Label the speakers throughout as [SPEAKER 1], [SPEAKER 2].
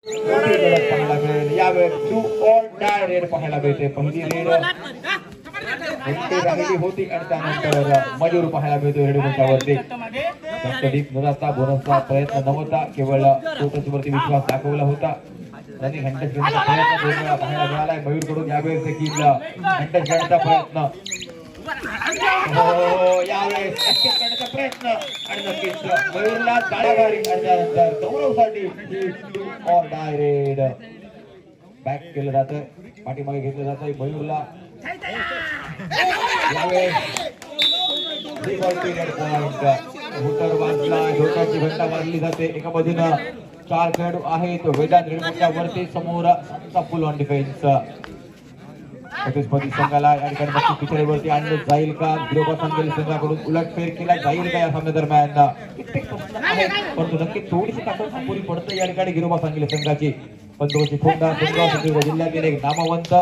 [SPEAKER 1] पाहायला मिळेल यावेळेस टू ऑल डाय रेड पाहायला मिळते. पहिली रेड राहिली होती आणि त्यानंतर मयूर पाहायला मिळतो रेडीवरती. जास्त डीप नव्हता, बोनसचा प्रयत्न नव्हता, केवळ वरती विश्वास दाखवला होता. रनिंग हंटच घेण्याचा प्रयत्न 2 वेळा पाहायला मिळालाय मयूर कडून. यावेळेस देखील हंटच घेण्याचा प्रयत्न, यावेळेस ऍक्सेप्ट करण्याचा प्रयत्न आणि नक्कीच मयूरला ताळ्यावारी आणि त्यानंतर गौरवसाठी ऑल डाय रेड बॅक केलं जातं, पाठीमागे घेतलं जातं मयूरला. यावेळेस हुटर वाजला, धोक्याची घंटा वाजली जाते. एका बाजूनं 4 खेळाडू आहेत वेदांत रेडमोच्या वरती, समोर फुल ऑन डिफेन्स. प्रतिस्पर्धी संघाला या ठिकाणी नक्की पिछाडीवरती आणलं जाईल का? गिरोबा सांगेल संघाकडून उलटफेर केला जाईल का या सामन्यादरम्यान? कित्येक प्रश्न आहेत, परंतु नक्की थोडीशी ताकद अपुरी पडते या ठिकाणी गिरोबा सांगेल संघाची. पंतोची फोंडा सिंधुदुर्ग जिल्ह्यातील एक नामवंत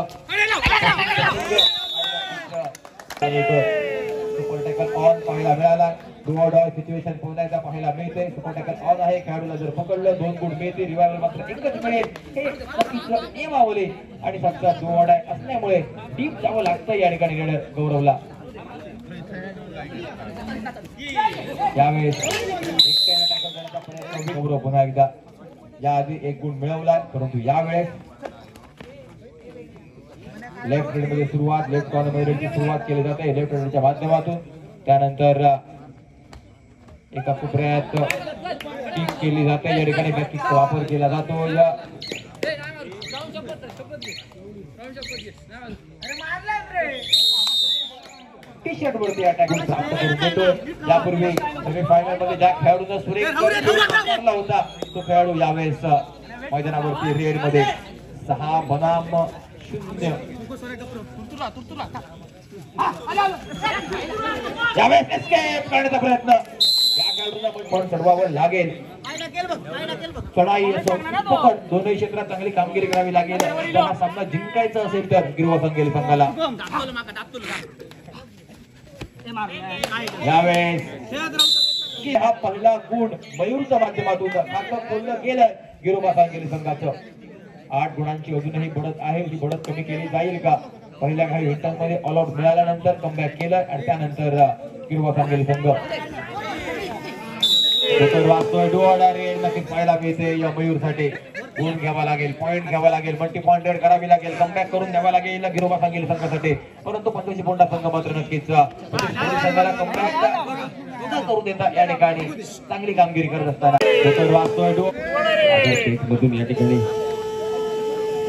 [SPEAKER 1] सुपर टॅकल ऑन पाहायला मिळाला. डू ऑर डाय सिच्युएशन पुन्हा पाहायला मिळते. सुपर टॅकल ऑन आहे, खेळाडूला जर पकडलं 2 गुण मिळते, रिवायवल मात्र एकच मिळेल. हे नक्कीच नियमावली आणि फक्त डू ऑर डाय असल्यामुळे डीप जावं लागतं या ठिकाणी गौरवला. यावेळेस एकट्याने टॅकल करण्याचा प्रयत्न गौरव पुन्हा एकदा. याआधी 1 गुण मिळवला, परंतु यावेळेस लेफ्ट हँड मध्ये सुरुवात, लेफ्ट कॉर्नर मध्ये सुरुवात केली जाते लेफ्ट हँडच्या माध्यमातून. त्यानंतर एका सुप्रियात किक केली जाते, या ठिकाणी बॅक किकचा वापर केला जातो. या टी शर्ट वरती अटॅक प्राप्त करून देतो. यापूर्वी सेमीफायनल मध्ये ज्या खेळाडूचा सुरेख मारला होता तो खेळाडू यावेळेस मैदानावरती रेड मध्ये 6 बनाम 0. यावेळेस एस्केप करण्याचा प्रयत्न, या खेळाडूला पण चढवावं लागेल. चढाई असो पकड दोन्ही क्षेत्रात चांगली कामगिरी करावी लागेल. त्यांना सामना जिंकायचा असेल तर गिरोबा सांगेल संघाला. यावेळेस हा पहिला गुण मयूरच्या माध्यमातून खातं खोललं गेलं गिरोबा सांगेल संघाचं. 8 गुणांची अजूनही बढ़त आहे, ही बढ़त कमी केली जाईल का? पहिल्या काही मिनिटांमध्ये ऑल आउट मिळाल्यानंतर कमबॅक केलं आणि त्यानंतर गिरोबा सांगेल संघ वाचतोय. डू ऑर डाय रेड नक्कीच पाहायला मिळते या मयूरसाठी. गुण घ्यावा लागेल, पॉइंट घ्यावा लागेल, मल्टी पॉइंट रेड करावी लागेल, कमबॅक करून द्यावा लागेल गिरोबा सांगेल संघासाठी. परंतु पंतोजी पोंडा संघ मात्र नक्कीच संघाला कमबॅक करू देता या ठिकाणी चांगली कामगिरी करत असताना वाचतोय. मधून या ठिकाणी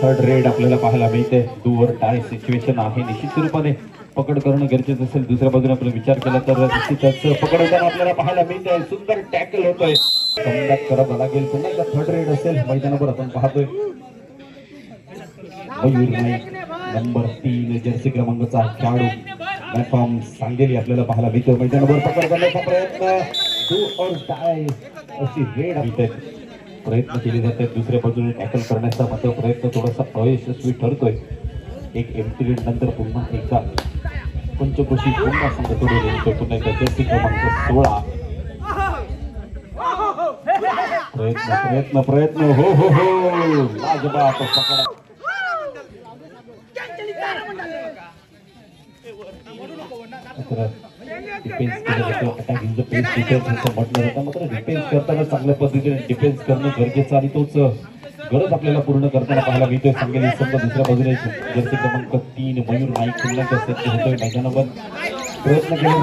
[SPEAKER 1] 3rd रेड आपल्याला पाहायला मिळते. डू ऑर डाय सिच्युएशन आहे, निश्चित स्वरूपाने पकड करणं गरजेचं असेल. दुसऱ्या बाजूने आपण विचार केला तर निश्चितच पकड होताना आपल्याला पाहायला मिळतंय. सुंदर टॅकल होतोय, कमबॅक करावं लागेल. पुन्हा एकदा 3rd रेड असेल मैदानावर आपण पाहतोय. मयूर नाईक नंबर 3 जर्सी क्रमांकाचा खेळाडू प्लॅटफॉर्म सांगेली आपल्याला पाहायला मिळतो. मैदानावर पकड करण्याचा प्रयत्न, डू ऑर डाय अशी रेड मिळते, प्रयत्न केले जातात. दुसऱ्या बाजूने टॅकल करण्याचा मात्र प्रयत्न थोडासा अयशस्वी ठरतोय. एक एम्प्टी रेड नंतर पुन्हा एकदा पंचकोशी पुन्हा संघटना येतो. पुन्हा एकदा जर्सी क्रमांक 16 प्रयत्न प्रयत्न हो हो हो लाजबाब पकड. डिफेन्स केलं जातं, attack in the pace defence असं म्हटलं जातं. मात्र डिफेन्स करताना चांगल्या पद्धतीने डिफेन्स करणं गरजेचं आणि तोच गरज आपल्याला पूर्ण करताना पाहायला मिळतोय. सांगेली संघ दुसऱ्या बाजूने जर्सी क्रमांक 3 मयूर नाईक पुन्हा सज्ज होतोय मैदानावर. प्रयत्न केले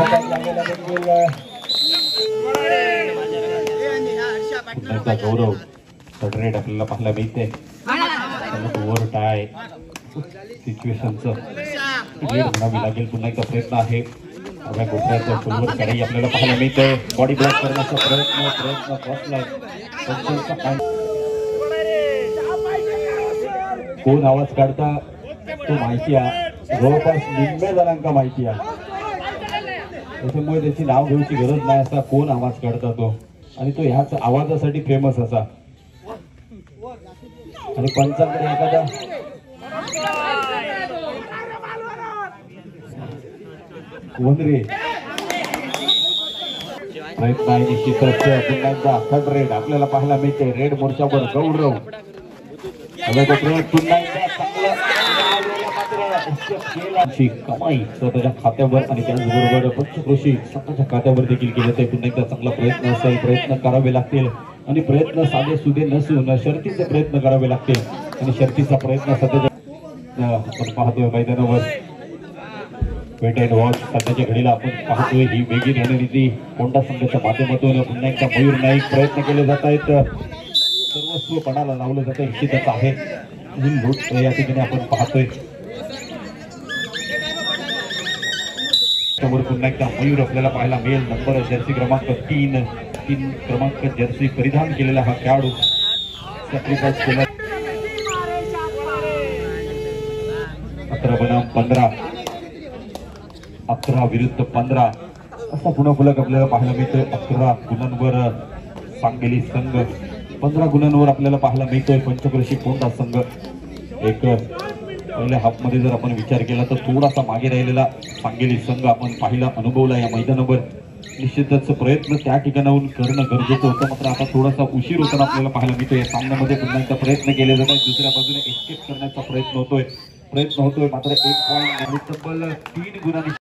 [SPEAKER 1] जातात गौरव. 3rd रेड आपल्याला पाहायला मिळते. ओव्हर टाय सिच्युएशनचं रेड म्हणावी लागेल. पुन्हा एकदा प्रयत्न आहे गोठ्याचा फुलवर चढाई आपल्याला पाहायला मिळते. बॉडी ब्लॉक करण्याचा प्रयत्न बसलाय. कोण आवाज काढता तो माहिती आहे, जवळपास निम्म्या जणांका माहिती आहे. त्याच्यामुळे त्याची नाव घेऊची गरज नाही. असा कोण आवाज काढता तो, आणि तो ह्याच आवाजासाठी फेमस असा. आणि पंचांकडे एखादा कोण रे प्रयत्न आहे निश्चितच. पुन्हा एकदा 3rd रेड आपल्याला पाहायला मिळते. रेड मोर्चावर गौरव पुन्हा एकदा चांगलं कमाई स्वतःच्या खात्यावर आणि त्याचबरोबर पंचक्रोशी स्वतःच्या खात्यावर देखील केलं तर पुन्हा एकदा चांगला प्रयत्न असेल. प्रयत्न करावे लागतील आणि प्रयत्न साधे सुधे नसून शर्तीचे प्रयत्न करावे लागतील आणि शर्तीचा प्रयत्न सध्याच्या आपण पाहतोय मैदानावर वेट अँड वॉच सध्याच्या घडीला आपण पाहतोय ही वेगळी रणनीती कोंडा संघाच्या माध्यमातून पुन्हा एकदा मयूर नाईक प्रयत्न केले जात आहेत. सर्वस्व पणाला लावलं जातं निश्चितच आहे ही लूट या ठिकाणी आपण पाहतोय. समोर पुन्हा एकदा मयूर आपल्याला पाहायला मिळेल. नंबर जर्सी क्रमांक 3 क्रमांक जर्सी परिधान केलेला हा खेळाडू सॅक्रिफाईस केला. 11 बनाम 15 11 विरुद्ध 15 असा पुन्हा फलक आपल्याला पाहायला मिळतोय. 11 गुणांवर सांगली संघ 15 गुणांवर आपल्याला पाहायला मिळतोय पंचक्रोशी कोंडा संघ. एक पहिल्या हाफ मध्ये जर आपण विचार केला तर थोडासा मागे राहिलेला सांगली संघ आपण पाहिला अनुभवला या मैदानावर. निश्चितच प्रयत्न त्या ठिकाणाहून करणं गरजेचं होतं मात्र आता थोडासा उशीर होताना आपल्याला पाहायला मिळतोय. या सामन्यामध्ये पुन्हा एकदा प्रयत्न केले जातात. दुसऱ्या बाजूने एस्केप करण्याचा प्रयत्न होतोय मात्र 1 पॉईंट तब्बल 3 गुणांनी